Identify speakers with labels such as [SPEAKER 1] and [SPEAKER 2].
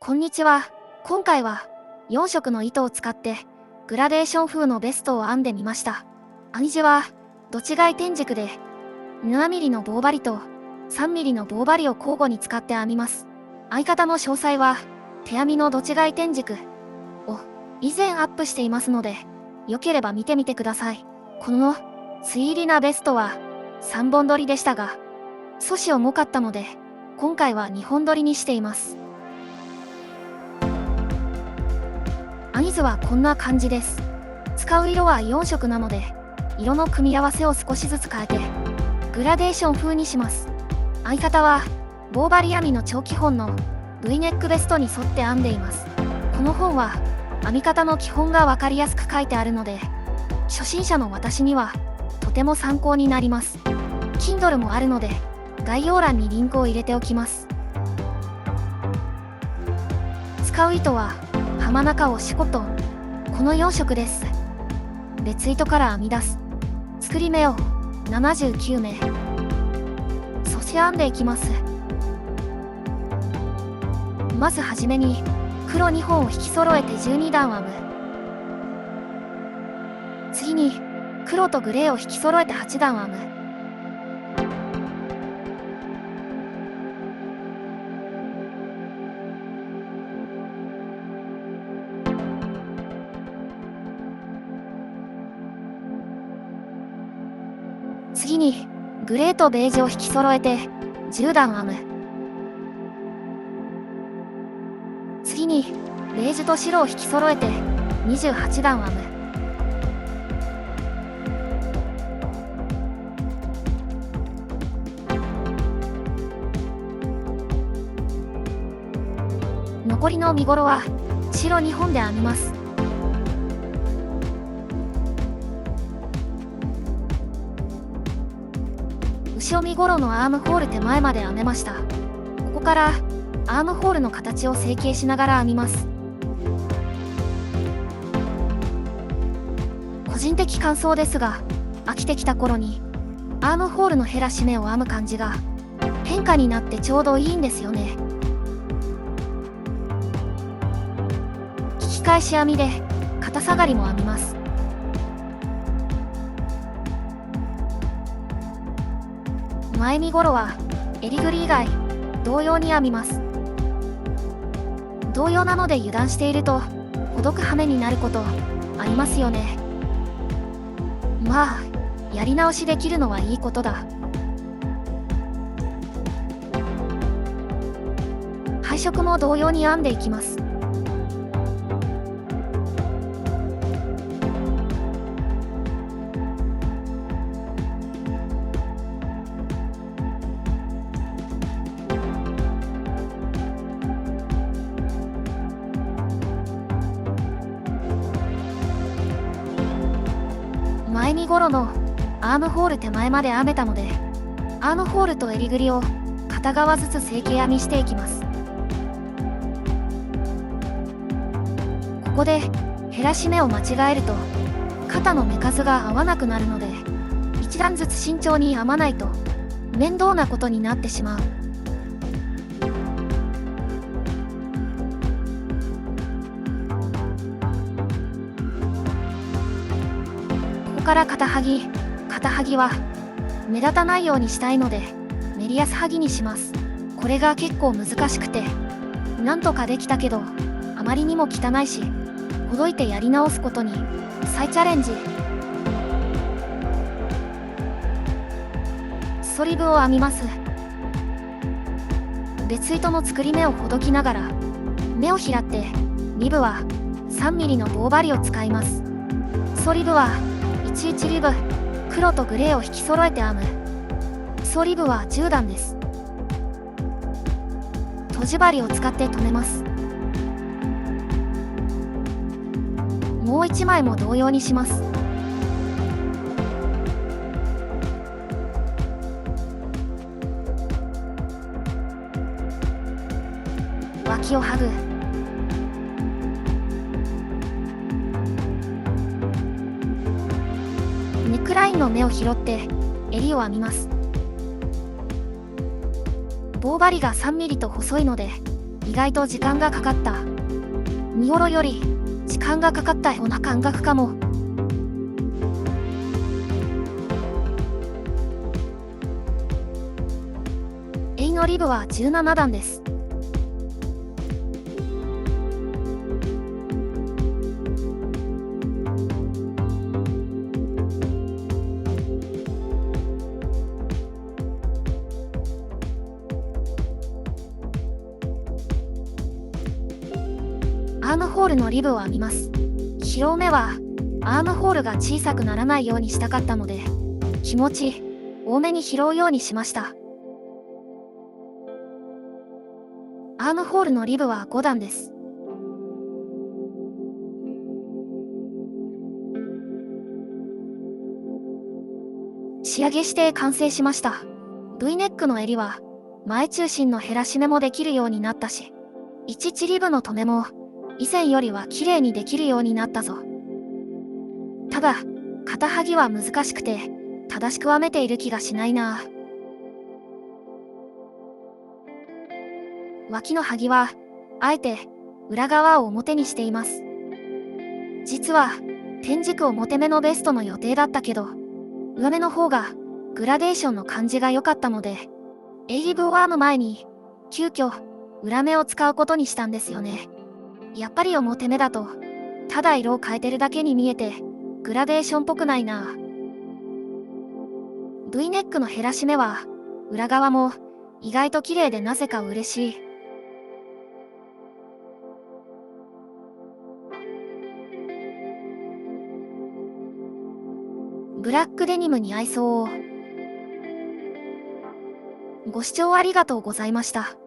[SPEAKER 1] こんにちは。今回は4色の糸を使ってグラデーション風のベストを編んでみました。編み地はど違い天軸で 7mm の棒針と 3mm の棒針を交互に使って編みます。編み方の詳細は手編みのど違い天軸を以前アップしていますので、よければ見てみてください。この対入りなベストは3本取りでしたが、少し重かったので今回は2本取りにしています。編み図はこんな感じです。使う色は4色なので、色の組み合わせを少しずつ変えてグラデーション風にします。編み方は棒針編みの長基本の V ネックベストに沿って編んでいます。この本は編み方の基本が分かりやすく書いてあるので、初心者の私にはとても参考になります。Kindle もあるので概要欄にリンクを入れておきます。使う糸は浜中をシコットン、この4色です。別糸から編み出す作り目を79目、そして編んでいきます。まずはじめに黒2本を引き揃えて12段編む。次に黒とグレーを引き揃えて8段編む。次にグレーとベージュを引き揃えて10段編む。次にベージュと白を引き揃えて28段編む。残りの身ごろは白2本で編みます。後ろ身ごろのアームホール手前まで編めました。ここからアームホールの形を成形しながら編みます。個人的感想ですが、飽きてきた頃にアームホールの減らし目を編む感じが変化になってちょうどいいんですよね。引き返し編みで肩下がりも編みます。前身ごろは襟ぐり以外同様に編みます。同様なので油断しているとほどく羽目になることありますよね。まあやり直しできるのはいいことだ。配色も同様に編んでいきます。前身ごろのアームホール手前まで編めたので、アームホールと襟ぐりを片側ずつ成形編みしていきます。ここで減らし目を間違えると肩の目数が合わなくなるので、一段ずつ慎重に編まないと面倒なことになってしまう。ここから肩はぎは目立たないようにしたいのでメリヤスはぎにします。これが結構難しくてなんとかできたけど、あまりにも汚いしほどいてやり直すことに再チャレンジ。ストリブを編みます。別糸の作り目をほどきながら目を拾って、リブは 3mm の棒針を使います。ストリブは11リブ、黒とグレーを引き揃えて編む。ストリブは10段です。とじ針を使って留めます。もう1枚も同様にします。脇を剥ぐ。ネックラインの目を拾って襟を編みます。棒針が 3mm と細いので意外と時間がかかった。見頃より時間がかかったような感覚かも。A のリブは17段です。アームホールのリブを編みます。拾う目はアームホールが小さくならないようにしたかったので、気持ち多めに拾うようにしました。アームホールのリブは5段です。仕上げして完成しました。V ネックの襟は前中心の減らし目もできるようになったし、11リブの留めも以前よりは綺麗にできるようになったぞ。ただ、肩はぎは難しくて正しく編めている気がしないな。脇のはぎはあえて裏側を表にしています。実は天竺表目のベストの予定だったけど、上目の方がグラデーションの感じが良かったので、Aリブを編む前に急遽裏目を使うことにしたんですよね。やっぱり表目だとただ色を変えてるだけに見えてグラデーションっぽくないな。V ネックの減らし目は裏側も意外と綺麗でなぜか嬉しい。ブラックデニムに合いそう。ご視聴ありがとうございました。